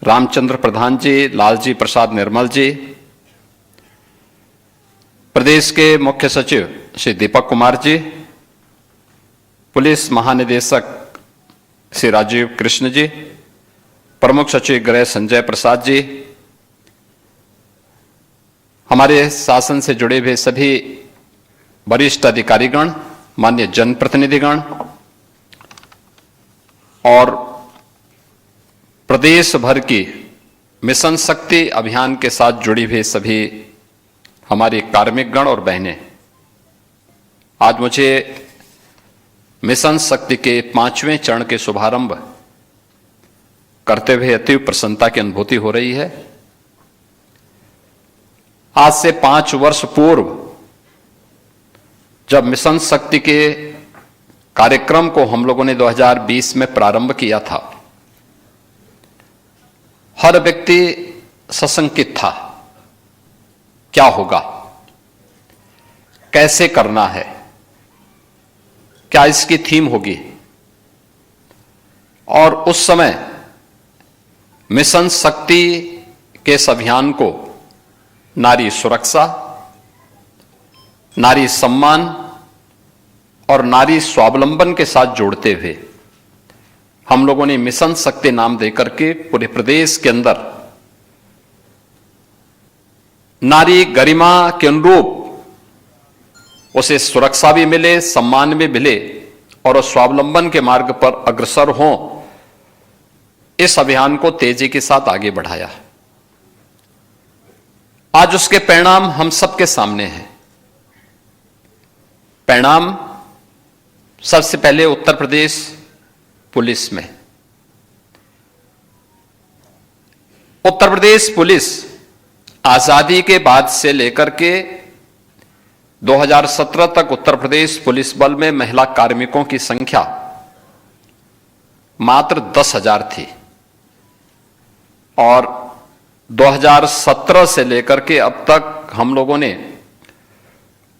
रामचंद्र प्रधान जी, लालजी प्रसाद निर्मल जी, प्रदेश के मुख्य सचिव श्री दीपक कुमार जी, पुलिस महानिदेशक श्री राजीव कृष्ण जी, प्रमुख सचिव गृह संजय प्रसाद जी, हमारे शासन से जुड़े हुए सभी वरिष्ठ अधिकारीगण, माननीय जनप्रतिनिधिगण और प्रदेश भर की मिशन शक्ति अभियान के साथ जुड़ी हुई सभी हमारे कार्मिक गण और बहनें, आज मुझे मिशन शक्ति के 5वें चरण के शुभारंभ करते हुए अति प्रसन्नता की अनुभूति हो रही है। आज से 5 वर्ष पूर्व जब मिशन शक्ति के कार्यक्रम को हम लोगों ने 2020 में प्रारंभ किया था, हर व्यक्ति सशंकित था, क्या होगा, कैसे करना है, क्या इसकी थीम होगी। और उस समय मिशन शक्ति के इस अभियान को नारी सुरक्षा, नारी सम्मान और नारी स्वावलंबन के साथ जोड़ते हुए हम लोगों ने मिशन शक्ति नाम देकर के पूरे प्रदेश के अंदर नारी गरिमा के अनुरूप उसे सुरक्षा भी मिले, सम्मान भी मिले और स्वावलंबन के मार्ग पर अग्रसर हों, इस अभियान को तेजी के साथ आगे बढ़ाया। आज उसके परिणाम हम सबके सामने हैं। परिणाम सबसे पहले उत्तर प्रदेश पुलिस में। उत्तर प्रदेश पुलिस आजादी के बाद से लेकर के 2017 तक उत्तर प्रदेश पुलिस बल में महिला कार्मिकों की संख्या मात्र 10,000 थी और 2017 से लेकर के अब तक हम लोगों ने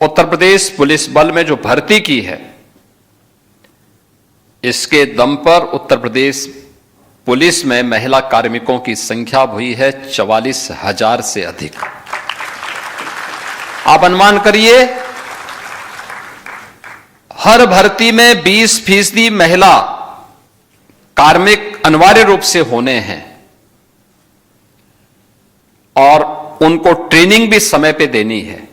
उत्तर प्रदेश पुलिस बल में जो भर्ती की है, इसके दम पर उत्तर प्रदेश पुलिस में महिला कार्मिकों की संख्या हुई है 44,000 से अधिक। आप अनुमान करिए, हर भर्ती में 20% महिला कार्मिक अनिवार्य रूप से होने हैं और उनको ट्रेनिंग भी समय पे देनी है।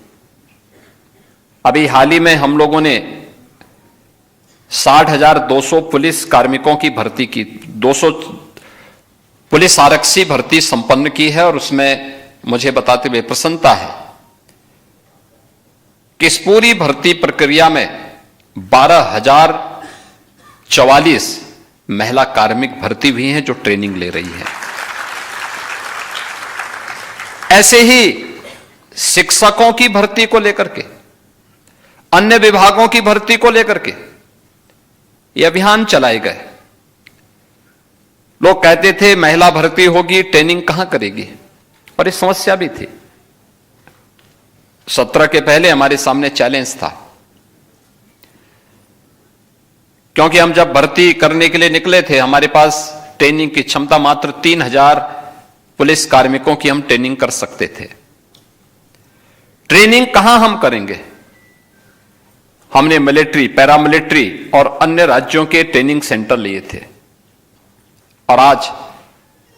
अभी हाल ही में हम लोगों ने 60,200 पुलिस कार्मिकों की भर्ती की, 200 पुलिस आरक्षी भर्ती संपन्न की है और उसमें मुझे बताते हुए प्रसन्नता है कि इस पूरी भर्ती प्रक्रिया में 12,044 महिला कार्मिक भर्ती हुई हैं जो ट्रेनिंग ले रही हैं। ऐसे ही शिक्षकों की भर्ती को लेकर के, अन्य विभागों की भर्ती को लेकर के ये अभियान चलाए गए। लोग कहते थे महिला भर्ती होगी, ट्रेनिंग कहां करेगी, और ये समस्या भी थी। 17 के पहले हमारे सामने चैलेंज था, क्योंकि हम जब भर्ती करने के लिए निकले थे, हमारे पास ट्रेनिंग की क्षमता मात्र 3,000 पुलिस कार्मिकों की हम ट्रेनिंग कर सकते थे। ट्रेनिंग कहां हम करेंगे? हमने मिलिट्री, पैरामिलिट्री और अन्य राज्यों के ट्रेनिंग सेंटर लिए थे और आज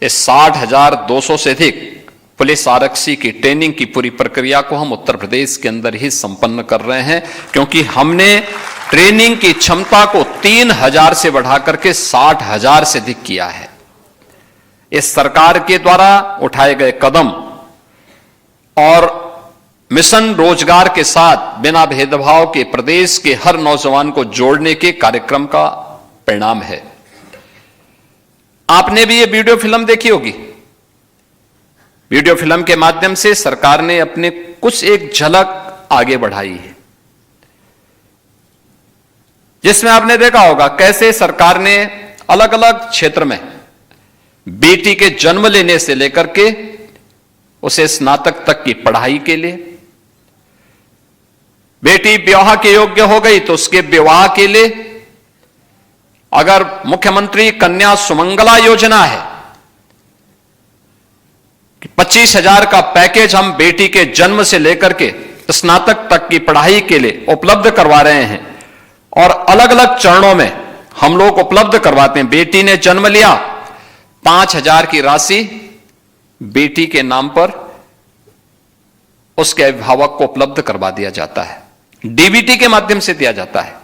इस 60,200 से अधिक पुलिस आरक्षी की ट्रेनिंग की पूरी प्रक्रिया को हम उत्तर प्रदेश के अंदर ही संपन्न कर रहे हैं, क्योंकि हमने ट्रेनिंग की क्षमता को 3,000 से बढ़ाकर के 60,000 से अधिक किया है। इस सरकार के द्वारा उठाए गए कदम और मिशन रोजगार के साथ बिना भेदभाव के प्रदेश के हर नौजवान को जोड़ने के कार्यक्रम का परिणाम है। आपने भी ये वीडियो फिल्म देखी होगी। वीडियो फिल्म के माध्यम से सरकार ने अपने कुछ एक झलक आगे बढ़ाई है, जिसमें आपने देखा होगा कैसे सरकार ने अलग अलग क्षेत्र में बेटी के जन्म लेने से लेकर के उसे स्नातक तक की पढ़ाई के लिए, बेटी विवाह के योग्य हो गई तो उसके विवाह के लिए, अगर मुख्यमंत्री कन्या सुमंगला योजना है 25,000 का पैकेज हम बेटी के जन्म से लेकर के स्नातक तक की पढ़ाई के लिए उपलब्ध करवा रहे हैं और अलग अलग चरणों में हम लोग उपलब्ध करवाते हैं। बेटी ने जन्म लिया, 5,000 की राशि बेटी के नाम पर उसके अभिभावक को उपलब्ध करवा दिया जाता है, डीबीटी के माध्यम से दिया जाता है।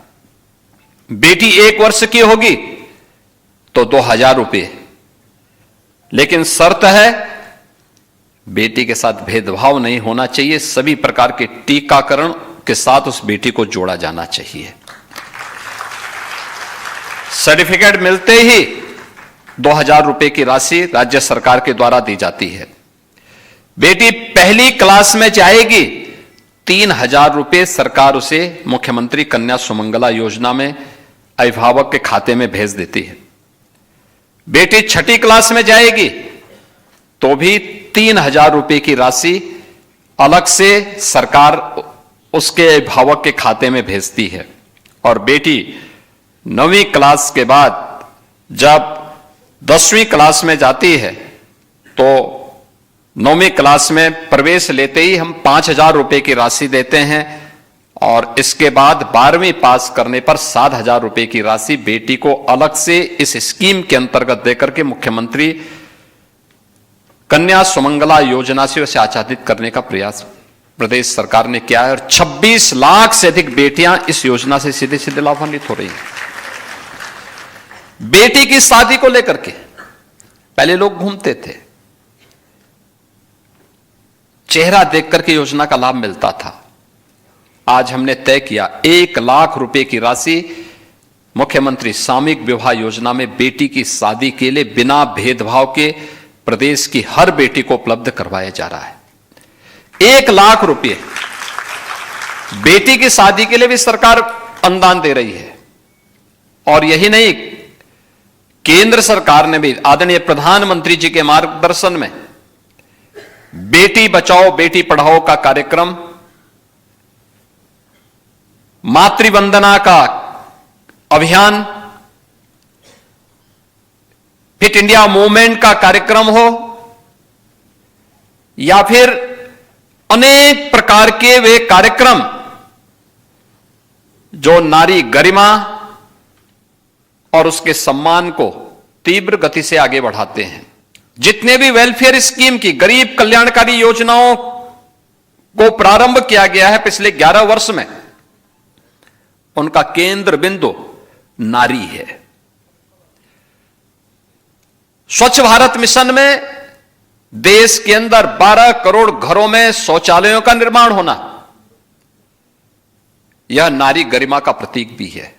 बेटी 1 वर्ष की होगी तो 2,000 रुपये, लेकिन शर्त है बेटी के साथ भेदभाव नहीं होना चाहिए, सभी प्रकार के टीकाकरण के साथ उस बेटी को जोड़ा जाना चाहिए। सर्टिफिकेट मिलते ही 2,000 रुपए की राशि राज्य सरकार के द्वारा दी जाती है। बेटी पहली क्लास में जाएगी, 3,000 रुपए सरकार उसे मुख्यमंत्री कन्या सुमंगला योजना में अभिभावक के खाते में भेज देती है। बेटी छठी क्लास में जाएगी तो भी 3,000 रुपए की राशि अलग से सरकार उसके अभिभावक के खाते में भेजती है। और बेटी 9वीं क्लास के बाद जब 10वीं क्लास में जाती है तो 9वीं क्लास में प्रवेश लेते ही हम 5,000 रुपए की राशि देते हैं और इसके बाद 12वीं पास करने पर 7,000 रुपए की राशि बेटी को अलग से इस स्कीम के अंतर्गत देकर के मुख्यमंत्री कन्या सुमंगला योजना से उसे आच्छादित करने का प्रयास प्रदेश सरकार ने किया है और 26 लाख से अधिक बेटियां इस योजना से सीधे सीधे लाभान्वित हो रही हैं। बेटी की शादी को लेकर के पहले लोग घूमते थे, चेहरा देख करके योजना का लाभ मिलता था। आज हमने तय किया 1 लाख रुपए की राशि मुख्यमंत्री सामूहिक विवाह योजना में बेटी की शादी के लिए बिना भेदभाव के प्रदेश की हर बेटी को उपलब्ध करवाया जा रहा है। 1 लाख रुपए बेटी की शादी के लिए भी सरकार अनुदान दे रही है। और यही नहीं, केंद्र सरकार ने भी आदरणीय प्रधानमंत्री जी के मार्गदर्शन में बेटी बचाओ बेटी पढ़ाओ का कार्यक्रम, मातृवंदना का अभियान, फिट इंडिया मूवमेंट का कार्यक्रम हो या फिर अनेक प्रकार के वे कार्यक्रम जो नारी गरिमा और उसके सम्मान को तीव्र गति से आगे बढ़ाते हैं। जितने भी वेलफेयर स्कीम की गरीब कल्याणकारी योजनाओं को प्रारंभ किया गया है पिछले 11 वर्ष में, उनका केंद्र बिंदु नारी है। स्वच्छ भारत मिशन में देश के अंदर 12 करोड़ घरों में शौचालयों का निर्माण होना, यह नारी गरिमा का प्रतीक भी है।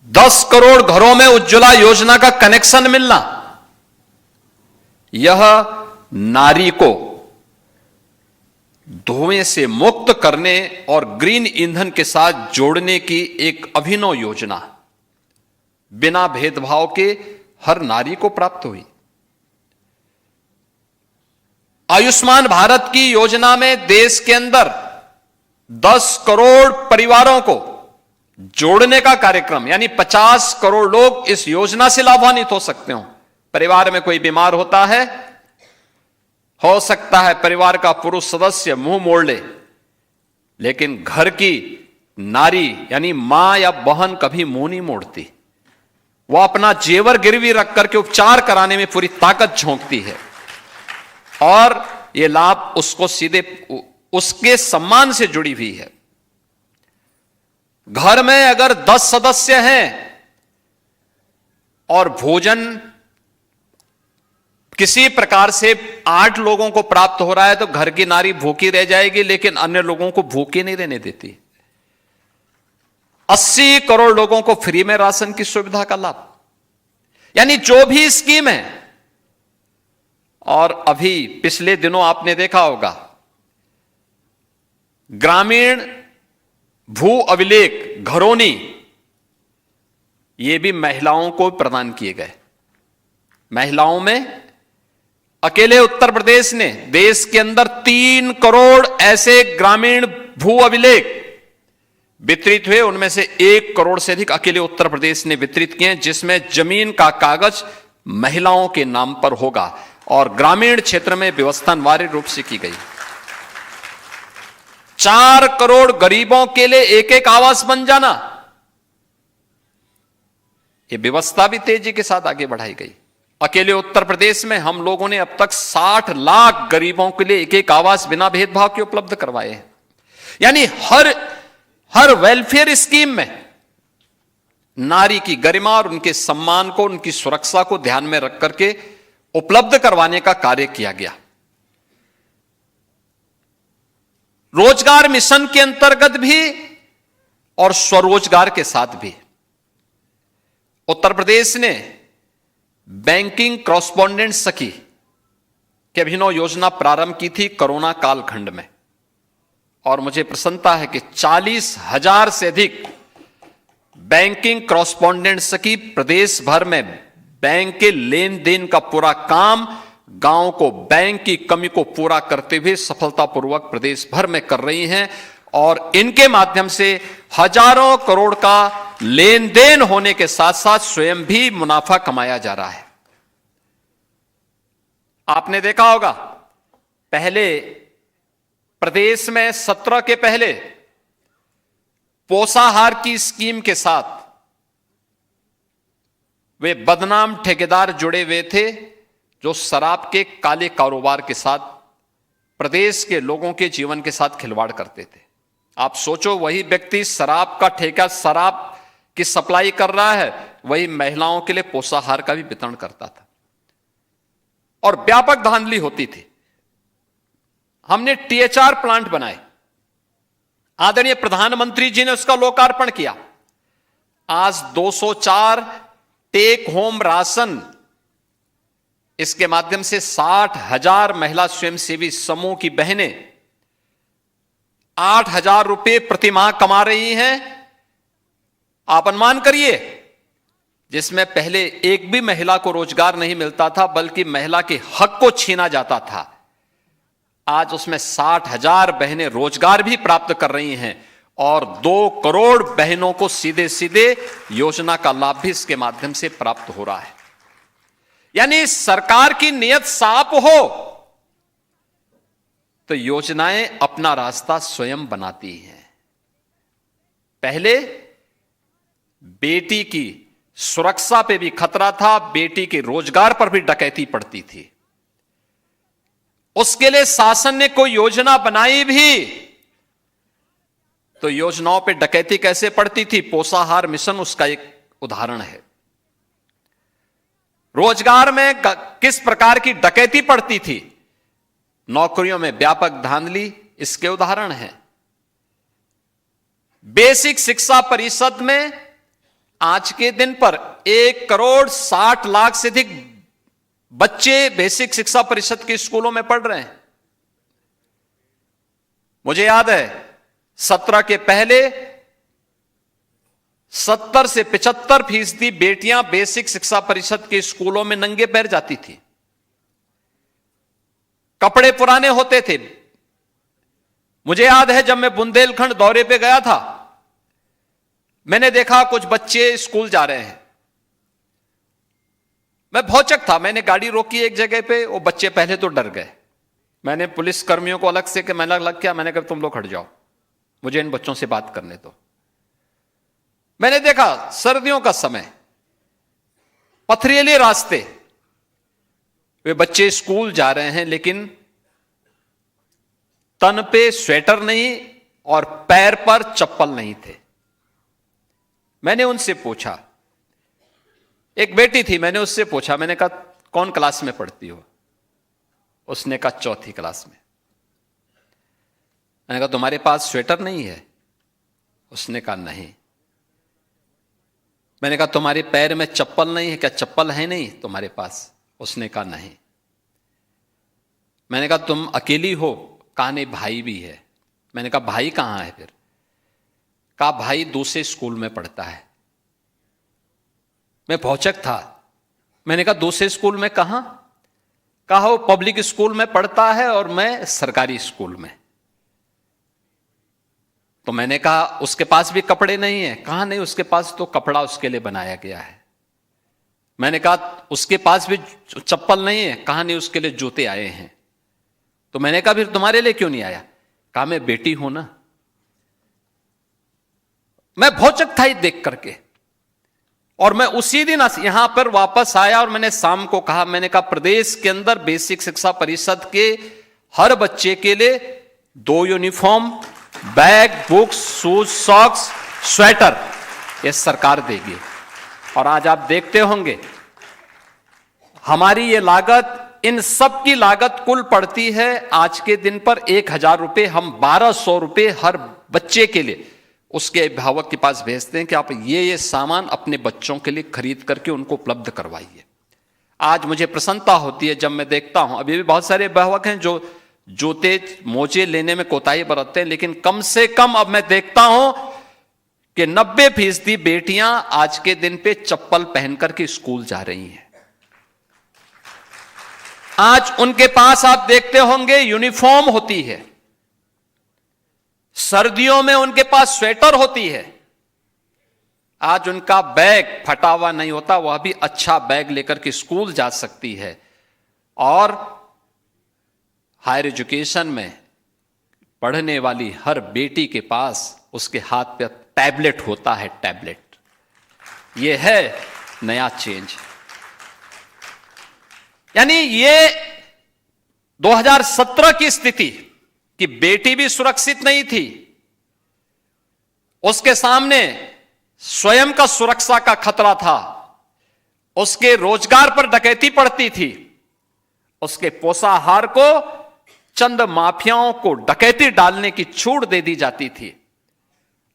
10 करोड़ घरों में उज्ज्वला योजना का कनेक्शन मिलना, यह नारी को धुएं से मुक्त करने और ग्रीन ईंधन के साथ जोड़ने की एक अभिनव योजना बिना भेदभाव के हर नारी को प्राप्त हुई। आयुष्मान भारत की योजना में देश के अंदर 10 करोड़ परिवारों को जोड़ने का कार्यक्रम, यानी 50 करोड़ लोग इस योजना से लाभान्वित हो सकते हो। परिवार में कोई बीमार होता है, हो सकता है परिवार का पुरुष सदस्य मुंह मोड़ ले, लेकिन घर की नारी यानी मां या बहन कभी मुंह नहीं मोड़ती। वह अपना जेवर गिरवी रख करके उपचार कराने में पूरी ताकत झोंकती है और यह लाभ उसको सीधे उसके सम्मान से जुड़ी हुई है। घर में अगर 10 सदस्य हैं और भोजन किसी प्रकार से 8 लोगों को प्राप्त हो रहा है तो घर की नारी भूखी रह जाएगी, लेकिन अन्य लोगों को भूखे नहीं रहने देती। 80 करोड़ लोगों को फ्री में राशन की सुविधा का लाभ, यानी जो भी स्कीम है। और अभी पिछले दिनों आपने देखा होगा ग्रामीण भू अभिलेख घरौनी, ये भी महिलाओं को प्रदान किए गए। महिलाओं में अकेले उत्तर प्रदेश ने देश के अंदर 3 करोड़ ऐसे ग्रामीण भू अभिलेख वितरित हुए, उनमें से 1 करोड़ से अधिक अकेले उत्तर प्रदेश ने वितरित किए, जिसमें जमीन का कागज महिलाओं के नाम पर होगा और ग्रामीण क्षेत्र में व्यवस्था अनिवार्य रूप से की गई। 4 करोड़ गरीबों के लिए एक एक आवास बन जाना, यह व्यवस्था भी तेजी के साथ आगे बढ़ाई गई। अकेले उत्तर प्रदेश में हम लोगों ने अब तक 60 लाख गरीबों के लिए एक एक आवास बिना भेदभाव के उपलब्ध करवाए हैं। यानी हर वेलफेयर स्कीम में नारी की गरिमा और उनके सम्मान को, उनकी सुरक्षा को ध्यान में रख करके उपलब्ध करवाने का कार्य किया गया। रोजगार मिशन के अंतर्गत भी और स्वरोजगार के साथ भी उत्तर प्रदेश ने बैंकिंग कॉरस्पॉन्डेंट सखी की अभिनव योजना प्रारंभ की थी कोरोना कालखंड में, और मुझे प्रसन्नता है कि 40,000 से अधिक बैंकिंग कॉरस्पॉन्डेंट सखी प्रदेश भर में बैंक के लेन देन का पूरा काम, गांव को बैंक की कमी को पूरा करते हुए सफलतापूर्वक प्रदेश भर में कर रही हैं, और इनके माध्यम से हजारों करोड़ का लेन देन होने के साथ साथ स्वयं भी मुनाफा कमाया जा रहा है। आपने देखा होगा पहले प्रदेश में 17 के पहले पोषाहार की स्कीम के साथ वे बदनाम ठेकेदार जुड़े हुए थे जो शराब के काले कारोबार के साथ प्रदेश के लोगों के जीवन के साथ खिलवाड़ करते थे। आप सोचो, वही व्यक्ति शराब का ठेका, शराब की सप्लाई कर रहा है, वही महिलाओं के लिए पोषाहार का भी वितरण करता था और व्यापक धांधली होती थी। हमने THR प्लांट बनाए, आदरणीय प्रधानमंत्री जी ने उसका लोकार्पण किया। आज 204 टेक होम राशन, इसके माध्यम से 60,000 महिला स्वयंसेवी समूह की बहनें 8,000 रुपए प्रति माह कमा रही हैं। आप अनुमान करिए, जिसमें पहले एक भी महिला को रोजगार नहीं मिलता था बल्कि महिला के हक को छीना जाता था, आज उसमें 60,000 बहनें रोजगार भी प्राप्त कर रही हैं और 2 करोड़ बहनों को सीधे सीधे योजना का लाभ भी इसके माध्यम से प्राप्त हो रहा है। यानी सरकार की नीयत साफ हो तो योजनाएं अपना रास्ता स्वयं बनाती हैं। पहले बेटी की सुरक्षा पे भी खतरा था, बेटी के रोजगार पर भी डकैती पड़ती थी। उसके लिए शासन ने कोई योजना बनाई भी तो योजनाओं पे डकैती कैसे पड़ती थी, पोषाहार मिशन उसका एक उदाहरण है। रोजगार में किस प्रकार की डकैती पड़ती थी, नौकरियों में व्यापक धांधली इसके उदाहरण हैं। बेसिक शिक्षा परिषद में आज के दिन पर 1 करोड़ 60 लाख से अधिक बच्चे बेसिक शिक्षा परिषद के स्कूलों में पढ़ रहे हैं। मुझे याद है 17 के पहले 70 से 75% बेटियां बेसिक शिक्षा परिषद के स्कूलों में नंगे पैर जाती थी। कपड़े पुराने होते थे। मुझे याद है जब मैं बुंदेलखंड दौरे पे गया था, मैंने देखा कुछ बच्चे स्कूल जा रहे हैं। मैं भौचक था, मैंने गाड़ी रोकी एक जगह पे, वो बच्चे पहले तो डर गए। मैंने पुलिस कर्मियों को अलग से कि मैंने लग किया, मैंने कहा तुम लोग हट जाओ, मुझे इन बच्चों से बात करने दो। मैंने देखा सर्दियों का समय, पथरीले रास्ते, वे बच्चे स्कूल जा रहे हैं लेकिन तन पे स्वेटर नहीं और पैर पर चप्पल नहीं थे। मैंने उनसे पूछा, एक बेटी थी, मैंने उससे पूछा, मैंने कहा कौन क्लास में पढ़ती हो? उसने कहा 4थी क्लास में। मैंने कहा तुम्हारे पास स्वेटर नहीं है? उसने कहा नहीं। मैंने कहा तुम्हारे पैर में चप्पल नहीं है क्या? चप्पल है नहीं तुम्हारे पास? उसने कहा नहीं। मैंने कहा तुम अकेली हो? कहा नहीं, भाई भी है। मैंने कहा भाई कहां है फिर? कहा भाई दूसरे स्कूल में पढ़ता है। मैं भौचक था। मैंने कहा दूसरे स्कूल में कहां? कहा वो पब्लिक स्कूल में पढ़ता है और मैं सरकारी स्कूल में। तो मैंने कहा उसके पास भी कपड़े नहीं है? कहा नहीं, उसके पास तो कपड़ा उसके लिए बनाया गया है। मैंने कहा उसके पास भी चप्पल नहीं है। कहा नहीं, उसके लिए जूते आए हैं। तो मैंने कहा फिर तुम्हारे लिए क्यों नहीं आया? कहा मैं बेटी हूं ना। मैं भौचक था देख करके, और मैं उसी दिन यहां पर वापस आया और मैंने शाम को कहा, मैंने कहा प्रदेश के अंदर बेसिक शिक्षा परिषद के हर बच्चे के लिए 2 uniform, bag, books, shoes, socks, sweater ये सरकार देगी। और आज आप देखते होंगे हमारी ये लागत, इन सब की लागत कुल पड़ती है आज के दिन पर 1000 रुपए। हम 1200 रुपए हर बच्चे के लिए उसके अभिभावक के पास भेजते हैं कि आप ये सामान अपने बच्चों के लिए खरीद करके उनको उपलब्ध करवाइए। आज मुझे प्रसन्नता होती है जब मैं देखता हूं, अभी भी बहुत सारे अभिभावक हैं जो जूते मोजे लेने में कोताही बरतते हैं, लेकिन कम से कम अब मैं देखता हूं कि 90% बेटियां आज के दिन पे चप्पल पहन करके स्कूल जा रही हैं। आज उनके पास आप देखते होंगे यूनिफॉर्म होती है, सर्दियों में उनके पास स्वेटर होती है। आज उनका बैग फटा हुआ नहीं होता, वह भी अच्छा बैग लेकर के स्कूल जा सकती है। और हायर एजुकेशन में पढ़ने वाली हर बेटी के पास उसके हाथ पे टैबलेट होता है, टैबलेट। यह है नया चेंज। यानी ये 2017 की स्थिति कि बेटी भी सुरक्षित नहीं थी, उसके सामने स्वयं का सुरक्षा का खतरा था, उसके रोजगार पर डकैती पड़ती थी, उसके पोषाहार को चंद माफियाओं को डकैती डालने की छूट दे दी जाती थी।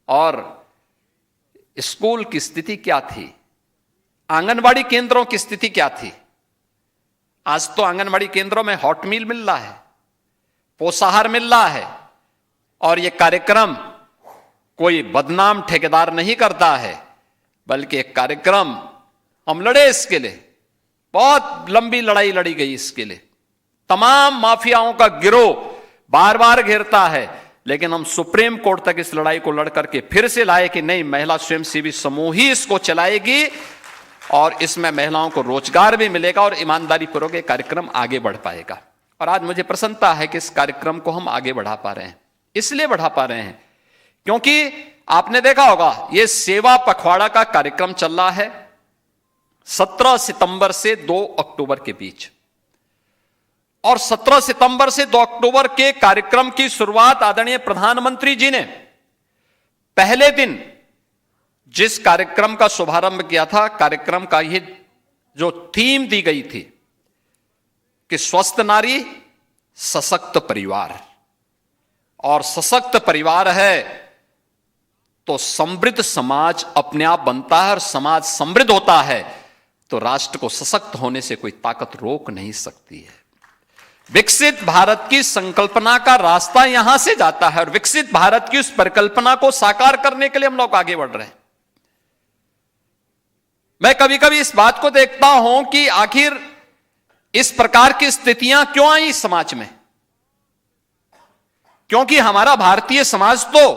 और स्कूल की स्थिति क्या थी, आंगनबाड़ी केंद्रों की स्थिति क्या थी? आज तो आंगनबाड़ी केंद्रों में हॉट मील मिल रहा है, पोषाहार मिल रहा है, और यह कार्यक्रम कोई बदनाम ठेकेदार नहीं करता है, बल्कि एक कार्यक्रम हम लड़े इसके लिए, बहुत लंबी लड़ाई लड़ी गई इसके लिए। तमाम माफियाओं का गिरोह बार बार घेरता है, लेकिन हम सुप्रीम कोर्ट तक इस लड़ाई को लड़ करके फिर से लाए कि नहीं, महिला स्वयंसेवी समूह ही इसको चलाएगी और इसमें महिलाओं को रोजगार भी मिलेगा और ईमानदारी पूर्वक यह कार्यक्रम आगे बढ़ पाएगा। और आज मुझे प्रसन्नता है कि इस कार्यक्रम को हम आगे बढ़ा पा रहे हैं। इसलिए बढ़ा पा रहे हैं क्योंकि आपने देखा होगा यह सेवा पखवाड़ा का कार्यक्रम चल रहा है 17 सितंबर से 2 अक्टूबर के बीच। और 17 सितंबर से 2 अक्टूबर के कार्यक्रम की शुरुआत आदरणीय प्रधानमंत्री जी ने पहले दिन जिस कार्यक्रम का शुभारंभ किया था, कार्यक्रम का यह जो थीम दी गई थी कि स्वस्थ नारी सशक्त परिवार, और सशक्त परिवार है तो समृद्ध समाज अपने आप बनता है, और समाज समृद्ध होता है तो राष्ट्र को सशक्त होने से कोई ताकत रोक नहीं सकती है। विकसित भारत की संकल्पना का रास्ता यहां से जाता है, और विकसित भारत की उस परिकल्पना को साकार करने के लिए हम लोग आगे बढ़ रहे हैं। मैं कभी कभी इस बात को देखता हूं कि आखिर इस प्रकार की स्थितियां क्यों आई समाज में, क्योंकि हमारा भारतीय समाज तो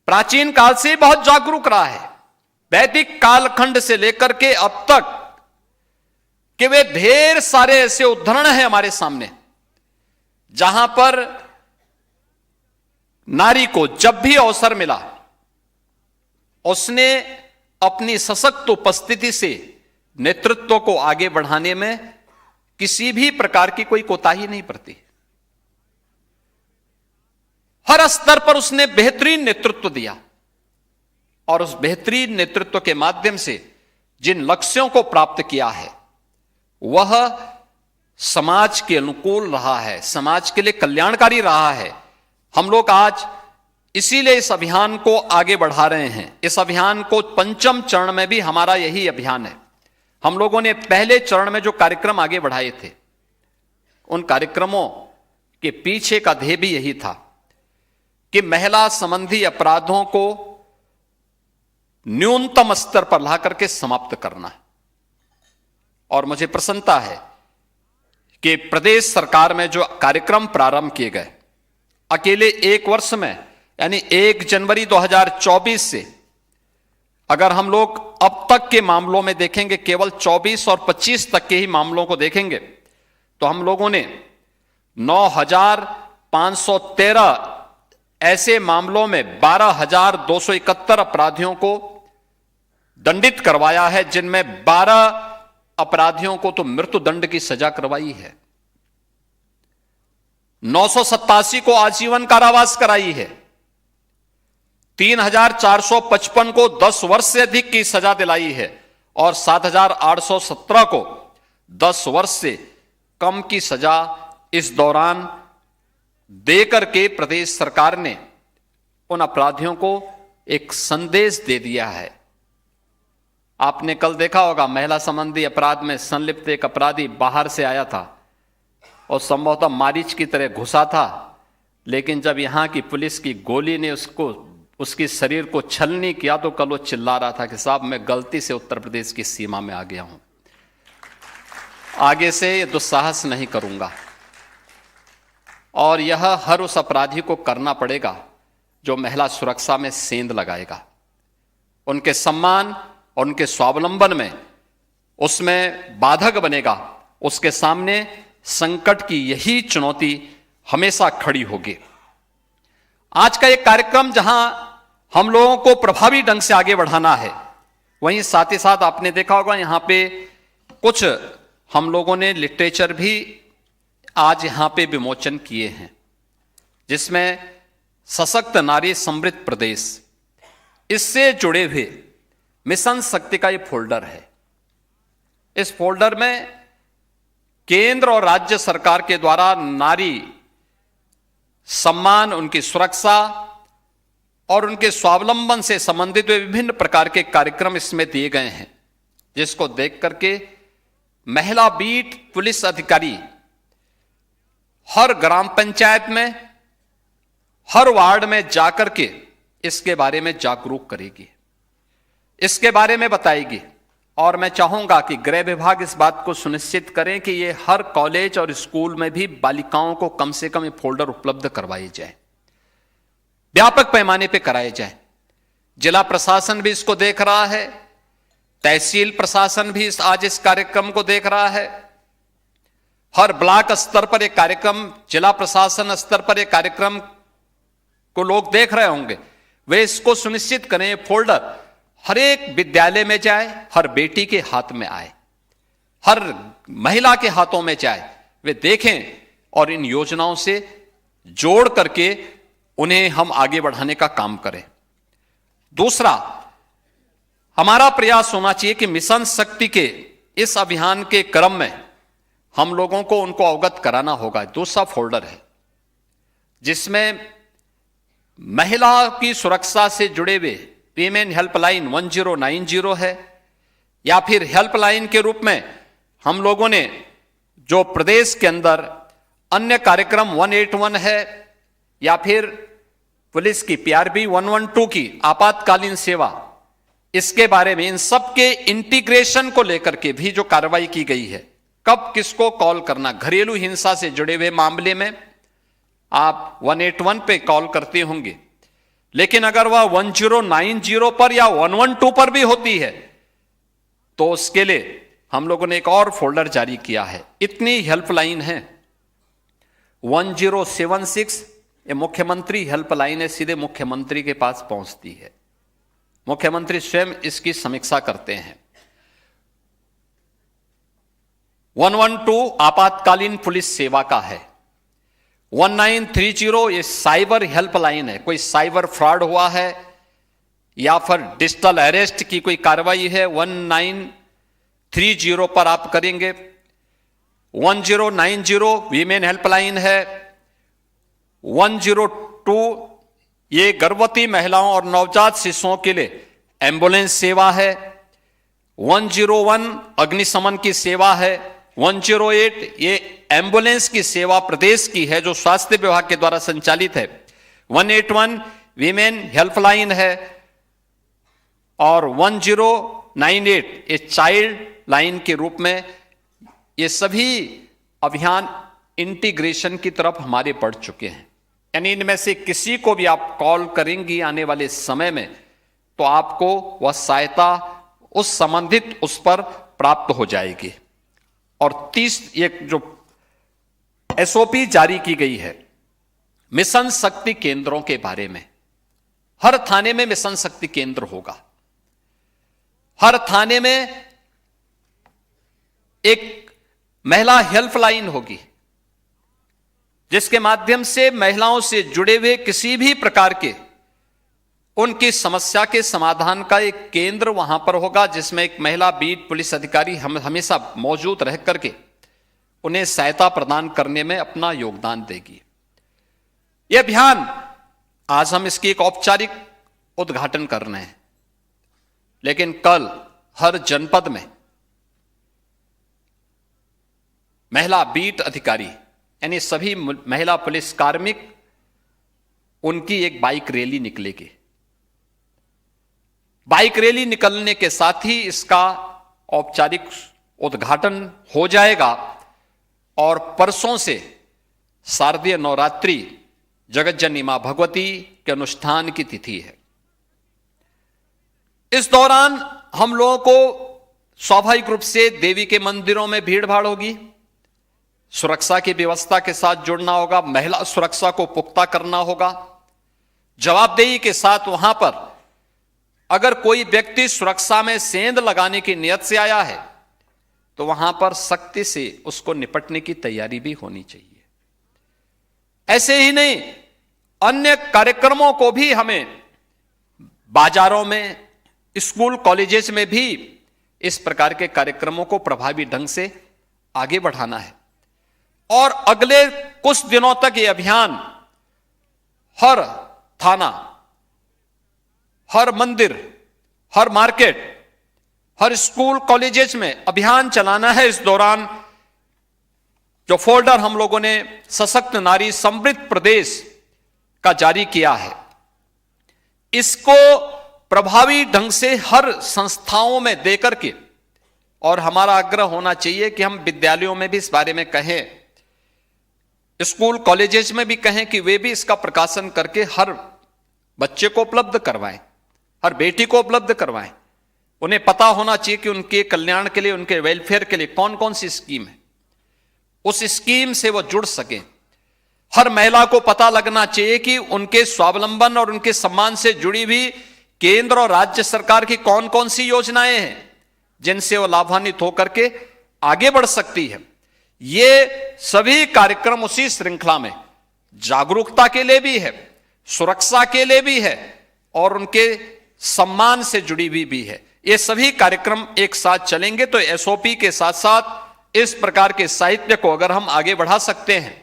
प्राचीन काल से बहुत जागरूक रहा है, वैदिक कालखंड से लेकर के अब तक, कि वे ढेर सारे ऐसे उदाहरण हैं हमारे सामने जहां पर नारी को जब भी अवसर मिला उसने अपनी सशक्त उपस्थिति से नेतृत्व को आगे बढ़ाने में किसी भी प्रकार की कोई कोताही नहीं बरती। हर स्तर पर उसने बेहतरीन नेतृत्व दिया, और उस बेहतरीन नेतृत्व के माध्यम से जिन लक्ष्यों को प्राप्त किया है वह समाज के अनुकूल रहा है, समाज के लिए कल्याणकारी रहा है। हम लोग आज इसीलिए इस अभियान को आगे बढ़ा रहे हैं। इस अभियान को 5वें चरण में भी हमारा यही अभियान है। हम लोगों ने पहले चरण में जो कार्यक्रम आगे बढ़ाए थे, उन कार्यक्रमों के पीछे का ध्येय भी यही था कि महिला संबंधी अपराधों को न्यूनतम स्तर पर ला करके समाप्त करना है। और मुझे प्रसन्नता है कि प्रदेश सरकार में जो कार्यक्रम प्रारंभ किए गए, अकेले 1 वर्ष में यानी 1 जनवरी 2024 से अगर हम लोग अब तक के मामलों में देखेंगे, केवल 24 और 25 तक के ही मामलों को देखेंगे, तो हम लोगों ने 9,513 ऐसे मामलों में 12,271 अपराधियों को दंडित करवाया है, जिनमें 12 अपराधियों को तो मृत्युदंड की सजा करवाई है, 987 को आजीवन कारावास कराई है, 3,455 को 10 वर्ष से अधिक की सजा दिलाई है और 7,817 को 10 वर्ष से कम की सजा इस दौरान देकर के प्रदेश सरकार ने उन अपराधियों को एक संदेश दे दिया है। आपने कल देखा होगा, महिला संबंधी अपराध में संलिप्त एक अपराधी बाहर से आया था और संभवतः मारीच की तरह घुसा था, लेकिन जब यहां की पुलिस की गोली ने उसके शरीर को छलनी किया तो कल वो चिल्ला रहा था कि साहब मैं गलती से उत्तर प्रदेश की सीमा में आ गया हूं, आगे से ये दुस्साहस नहीं करूंगा। और यह हर उस अपराधी को करना पड़ेगा जो महिला सुरक्षा में सेंध लगाएगा, उनके सम्मान और उनके स्वावलंबन में उसमें बाधक बनेगा। उसके सामने संकट की यही चुनौती हमेशा खड़ी होगी। आज का एक कार्यक्रम जहां हम लोगों को प्रभावी ढंग से आगे बढ़ाना है, वहीं साथ ही साथ आपने देखा होगा यहां पे कुछ हम लोगों ने लिटरेचर भी आज यहां पे विमोचन किए हैं, जिसमें सशक्त नारी समृद्ध प्रदेश, इससे जुड़े हुए मिशन शक्ति का ये फोल्डर है। इस फोल्डर में केंद्र और राज्य सरकार के द्वारा नारी सम्मान, उनकी सुरक्षा और उनके स्वावलंबन से संबंधित विभिन्न प्रकार के कार्यक्रम इसमें दिए गए हैं, जिसको देख करके महिला बीट पुलिस अधिकारी हर ग्राम पंचायत में, हर वार्ड में जाकर के इसके बारे में जागरूक करेगी, इसके बारे में बताएगी। और मैं चाहूंगा कि गृह विभाग इस बात को सुनिश्चित करें कि ये हर कॉलेज और स्कूल में भी बालिकाओं को कम से कम ये फोल्डर उपलब्ध करवाए जाए, व्यापक पैमाने पे कराए जाए। जिला प्रशासन भी इसको देख रहा है, तहसील प्रशासन भी आज इस कार्यक्रम को देख रहा है, हर ब्लॉक स्तर पर एक कार्यक्रम, जिला प्रशासन स्तर पर एक कार्यक्रम को लोग देख रहे होंगे। वे इसको सुनिश्चित करें फोल्डर हर एक विद्यालय में जाए, हर बेटी के हाथ में आए, हर महिला के हाथों में जाए, वे देखें और इन योजनाओं से जोड़ करके उन्हें हम आगे बढ़ाने का काम करें। दूसरा, हमारा प्रयास होना चाहिए कि मिशन शक्ति के इस अभियान के क्रम में हम लोगों को उनको अवगत कराना होगा। दूसरा फोल्डर है जिसमें महिला की सुरक्षा से जुड़े हुए वीमेन हेल्पलाइन 1090 है, या फिर हेल्पलाइन के रूप में हम लोगों ने जो प्रदेश के अंदर अन्य कार्यक्रम 181 है, या फिर पुलिस की PRB 112 की आपातकालीन सेवा, इसके बारे में इन सब के इंटीग्रेशन को लेकर के भी जो कार्रवाई की गई है, कब किसको कॉल करना। घरेलू हिंसा से जुड़े हुए मामले में आप 181 पे कॉल करते होंगे, लेकिन अगर वह 1090 पर या 112 पर भी होती है तो उसके लिए हम लोगों ने एक और फोल्डर जारी किया है। इतनी हेल्पलाइन है। 1076 ये मुख्यमंत्री हेल्पलाइन है, सीधे मुख्यमंत्री के पास पहुंचती है, मुख्यमंत्री स्वयं इसकी समीक्षा करते हैं। 112 आपातकालीन पुलिस सेवा का है। 1930 ये साइबर हेल्पलाइन है, कोई साइबर फ्रॉड हुआ है या फिर डिजिटल अरेस्ट की कोई कार्रवाई है, 1930 पर आप करेंगे। 1090 वीमेन हेल्पलाइन है। 102 ये गर्भवती महिलाओं और नवजात शिशुओं के लिए एम्बुलेंस सेवा है। 101 अग्निशमन की सेवा है। 108 ये एम्बुलेंस की सेवा प्रदेश की है जो स्वास्थ्य विभाग के द्वारा संचालित है। 181 वीमेन हेल्पलाइन है और 1098 ये चाइल्ड लाइन के रूप में। ये सभी अभियान इंटीग्रेशन की तरफ हमारे बढ़ चुके हैं, यानी इनमें से किसी को भी आप कॉल करेंगी आने वाले समय में तो आपको वह सहायता उस संबंधित उस पर प्राप्त हो जाएगी। और 30 एक जो एसओपी जारी की गई है मिशन शक्ति केंद्रों के बारे में, हर थाने में मिशन शक्ति केंद्र होगा। हर थाने में एक महिला हेल्पलाइन होगी जिसके माध्यम से महिलाओं से जुड़े हुए किसी भी प्रकार के उनकी समस्या के समाधान का एक केंद्र वहां पर होगा, जिसमें एक महिला बीट पुलिस अधिकारी हमेशा मौजूद रह करके उन्हें सहायता प्रदान करने में अपना योगदान देगी। यह अभियान आज हम इसकी एक औपचारिक उद्घाटन कर रहे हैं, लेकिन कल हर जनपद में महिला बीट अधिकारी यानी सभी महिला पुलिस कार्मिक उनकी एक बाइक रैली निकलेगी। बाइक रैली निकलने के साथ ही इसका औपचारिक उद्घाटन हो जाएगा और परसों से शारदीय नवरात्रि जगतजननी मां भगवती के अनुष्ठान की तिथि है। इस दौरान हम लोगों को स्वाभाविक रूप से देवी के मंदिरों में भीड़ भाड़ होगी, सुरक्षा की व्यवस्था के साथ जुड़ना होगा, महिला सुरक्षा को पुख्ता करना होगा। जवाबदेही के साथ वहां पर अगर कोई व्यक्ति सुरक्षा में सेंध लगाने की नियत से आया है तो वहां पर सख्ती से उसको निपटने की तैयारी भी होनी चाहिए। ऐसे ही नहीं, अन्य कार्यक्रमों को भी हमें बाजारों में, स्कूल कॉलेजेस में भी इस प्रकार के कार्यक्रमों को प्रभावी ढंग से आगे बढ़ाना है। और अगले कुछ दिनों तक यह अभियान हर थाना, हर मंदिर, हर मार्केट, हर स्कूल कॉलेजेस में अभियान चलाना है। इस दौरान जो फोल्डर हम लोगों ने सशक्त नारी समृद्ध प्रदेश का जारी किया है, इसको प्रभावी ढंग से हर संस्थाओं में देकर के, और हमारा आग्रह होना चाहिए कि हम विद्यालयों में भी इस बारे में कहें, स्कूल कॉलेजेस में भी कहें कि वे भी इसका प्रकाशन करके हर बच्चे को उपलब्ध करवाएं, हर बेटी को उपलब्ध करवाएं। उन्हें पता होना चाहिए कि उनके कल्याण के लिए, उनके वेलफेयर के लिए कौन कौन सी स्कीम है, उस स्कीम से वो जुड़ सके। हर महिला को पता लगना चाहिए कि उनके स्वावलंबन और उनके सम्मान से जुड़ी हुई केंद्र और राज्य सरकार की कौन कौन सी योजनाएं हैं जिनसे वो लाभान्वित होकर के आगे बढ़ सकती है। ये सभी कार्यक्रम उसी श्रृंखला में जागरूकता के लिए भी है, सुरक्षा के लिए भी है और उनके सम्मान से जुड़ी हुई भी है। ये सभी कार्यक्रम एक साथ चलेंगे तो एसओपी के साथ साथ इस प्रकार के साहित्य को अगर हम आगे बढ़ा सकते हैं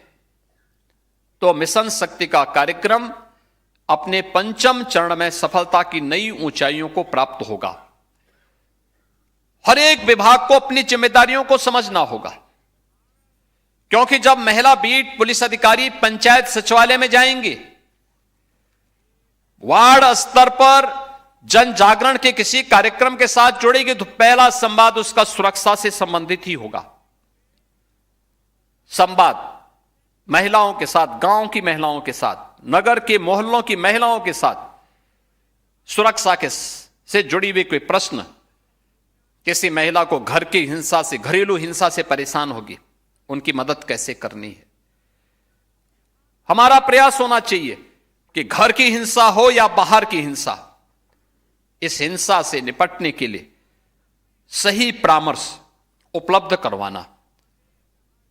तो मिशन शक्ति का कार्यक्रम अपने पंचम चरण में सफलता की नई ऊंचाइयों को प्राप्त होगा। हर एक विभाग को अपनी जिम्मेदारियों को समझना होगा, क्योंकि जब महिला बीट पुलिस अधिकारी पंचायत सचिवालय में जाएंगे, वार्ड स्तर पर जन जागरण के किसी कार्यक्रम के साथ जुड़ेगी तो पहला संवाद उसका सुरक्षा से संबंधित ही होगा। संवाद महिलाओं के साथ, गांव की महिलाओं के साथ, नगर के मोहल्लों की महिलाओं के साथ, सुरक्षा के से जुड़ी हुई कोई प्रश्न, किसी महिला को घर की हिंसा से, घरेलू हिंसा से परेशान होगी, उनकी मदद कैसे करनी है। हमारा प्रयास होना चाहिए कि घर की हिंसा हो या बाहर की हिंसा, इस हिंसा से निपटने के लिए सही परामर्श उपलब्ध करवाना,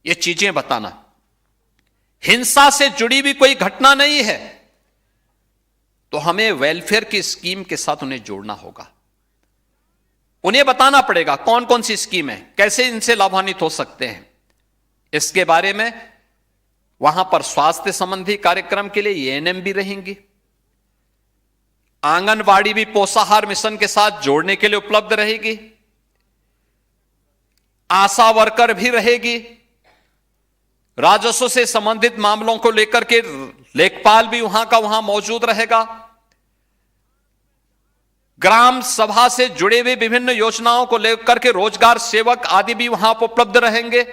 ये चीजें बताना। हिंसा से जुड़ी भी कोई घटना नहीं है तो हमें वेलफेयर की स्कीम के साथ उन्हें जोड़ना होगा। उन्हें बताना पड़ेगा कौन कौन सी स्कीम है, कैसे इनसे लाभान्वित हो सकते हैं। इसके बारे में वहां पर स्वास्थ्य संबंधी कार्यक्रम के लिए एएनएम भी रहेंगी, आंगनवाड़ी भी पोषाहार मिशन के साथ जोड़ने के लिए उपलब्ध रहेगी, आशा वर्कर भी रहेगी, राजस्व से संबंधित मामलों को लेकर के लेखपाल भी वहां का वहां मौजूद रहेगा, ग्राम सभा से जुड़े हुए विभिन्न योजनाओं को लेकर के रोजगार सेवक आदि भी वहां पर उपलब्ध रहेंगे,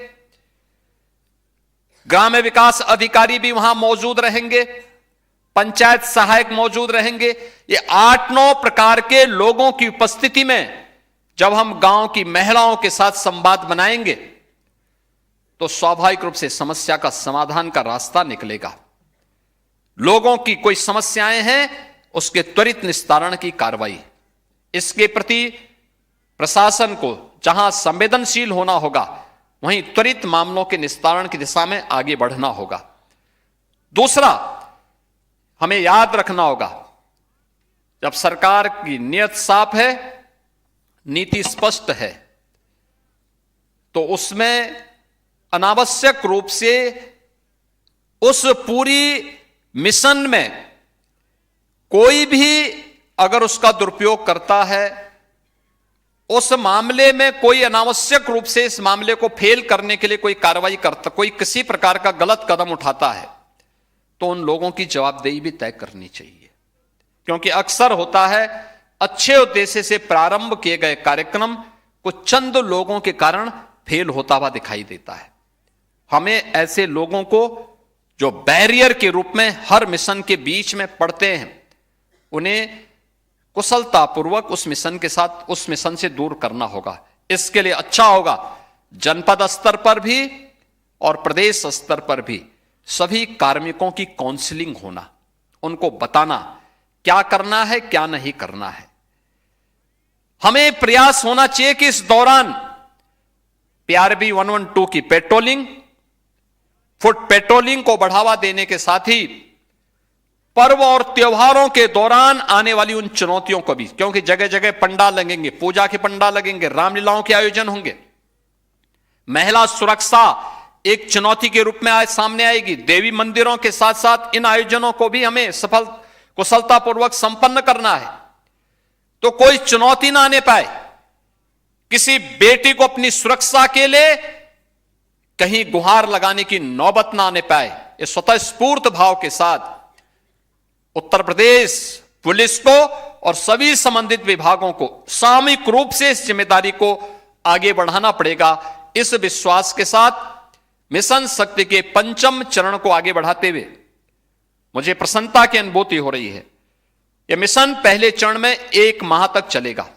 ग्राम्य विकास अधिकारी भी वहां मौजूद रहेंगे, पंचायत सहायक मौजूद रहेंगे। ये 8-9 प्रकार के लोगों की उपस्थिति में जब हम गांव की महिलाओं के साथ संवाद बनाएंगे तो स्वाभाविक रूप से समस्या का समाधान का रास्ता निकलेगा। लोगों की कोई समस्याएं हैं, उसके त्वरित निस्तारण की कार्रवाई, इसके प्रति प्रशासन को जहां संवेदनशील होना होगा वहीं त्वरित मामलों के निस्तारण की दिशा में आगे बढ़ना होगा। दूसरा, हमें याद रखना होगा, जब सरकार की नीयत साफ है, नीति स्पष्ट है, तो उसमें अनावश्यक रूप से उस पूरी मिशन में कोई भी अगर उसका दुरुपयोग करता है, उस मामले में कोई अनावश्यक रूप से इस मामले को फेल करने के लिए कोई कार्रवाई करता, कोई किसी प्रकार का गलत कदम उठाता है, तो उन लोगों की जवाबदेही भी तय करनी चाहिए। क्योंकि अक्सर होता है, अच्छे उद्देश्य से प्रारंभ किए गए कार्यक्रम कुछ चंद लोगों के कारण फेल होता हुआ दिखाई देता है। हमें ऐसे लोगों को जो बैरियर के रूप में हर मिशन के बीच में पड़ते हैं, उन्हें कुशलतापूर्वक उस मिशन के साथ, उस मिशन से दूर करना होगा। इसके लिए अच्छा होगा जनपद स्तर पर भी और प्रदेश स्तर पर भी सभी कार्मिकों की काउंसलिंग होना, उनको बताना क्या करना है, क्या नहीं करना है। हमें प्रयास होना चाहिए कि इस दौरान PRB 112 की पेट्रोलिंग, फुट पेट्रोलिंग को बढ़ावा देने के साथ ही पर्व और त्योहारों के दौरान आने वाली उन चुनौतियों को भी, क्योंकि जगह जगह पंडाल लगेंगे, पूजा के पंडाल लगेंगे, रामलीलाओं के आयोजन होंगे, महिला सुरक्षा एक चुनौती के रूप में आज सामने आएगी। देवी मंदिरों के साथ साथ इन आयोजनों को भी हमें कुशलतापूर्वक संपन्न करना है, तो कोई चुनौती ना आने पाए, किसी बेटी को अपनी सुरक्षा के लिए कहीं गुहार लगाने की नौबत ना आने पाए। ये स्वतः स्फूर्त भाव के साथ उत्तर प्रदेश पुलिस को और सभी संबंधित विभागों को सामूहिक रूप से इस जिम्मेदारी को आगे बढ़ाना पड़ेगा। इस विश्वास के साथ मिशन शक्ति के 5वें चरण को आगे बढ़ाते हुए मुझे प्रसन्नता की अनुभूति हो रही है। यह मिशन पहले चरण में 1 माह तक चलेगा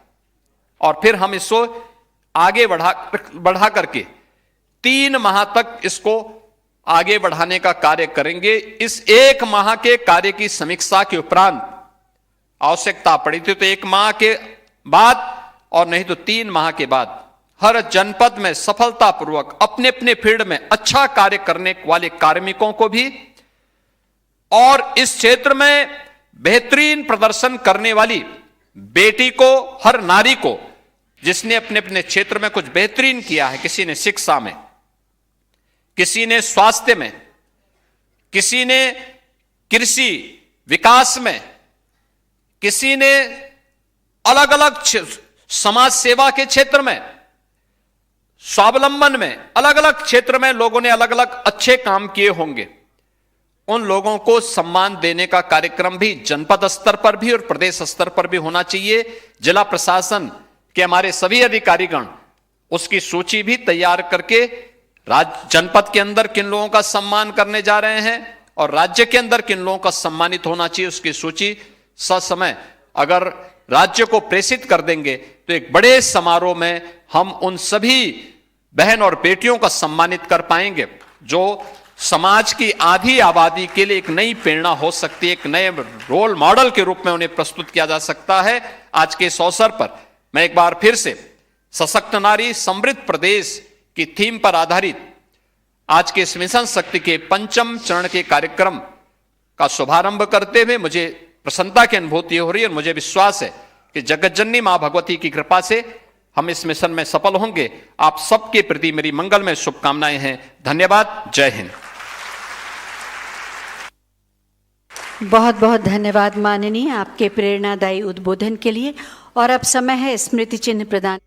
और फिर हम इसको आगे बढ़ा करके 3 माह तक इसको आगे बढ़ाने का कार्य करेंगे। इस 1 माह के कार्य की समीक्षा के उपरांत आवश्यकता पड़ी थी तो 1 माह के बाद और नहीं तो 3 माह के बाद हर जनपद में सफलतापूर्वक अपने अपने फील्ड में अच्छा कार्य करने वाले कार्मिकों को भी और इस क्षेत्र में बेहतरीन प्रदर्शन करने वाली बेटी को, हर नारी को जिसने अपने अपने क्षेत्र में कुछ बेहतरीन किया है, किसी ने शिक्षा में, किसी ने स्वास्थ्य में, किसी ने कृषि विकास में, किसी ने अलग अलग समाज सेवा के क्षेत्र में, स्वावलंबन में, अलग अलग क्षेत्र में लोगों ने अलग अलग अच्छे काम किए होंगे। उन लोगों को सम्मान देने का कार्यक्रम भी जनपद स्तर पर भी और प्रदेश स्तर पर भी होना चाहिए। जिला प्रशासन के हमारे सभी अधिकारीगण उसकी सूची भी तैयार करके जनपद के अंदर किन लोगों का सम्मान करने जा रहे हैं और राज्य के अंदर किन लोगों का सम्मानित होना चाहिए, उसकी सूची ससमय अगर राज्य को प्रेषित कर देंगे तो एक बड़े समारोह में हम उन सभी बहन और बेटियों का सम्मानित कर पाएंगे जो समाज की आधी आबादी के लिए एक नई प्रेरणा हो सकती है, एक नए रोल मॉडल के रूप में उन्हें प्रस्तुत किया जा सकता है। आज के इस अवसर पर मैं एक बार फिर से सशक्त नारी समृद्ध प्रदेश की थीम पर आधारित आज के इस मिशन शक्ति के 5वें चरण के कार्यक्रम का शुभारंभ करते हुए मुझे प्रसन्नता की अनुभूति हो रही है और मुझे विश्वास है कि जगतजननी मां भगवती की कृपा से हम इस मिशन में सफल होंगे। आप सबके प्रति मेरी मंगलमय शुभकामनाएं हैं। धन्यवाद। जय हिंद। बहुत बहुत धन्यवाद माननीय, आपके प्रेरणादायी उद्बोधन के लिए। और अब समय है स्मृति चिन्ह प्रदान।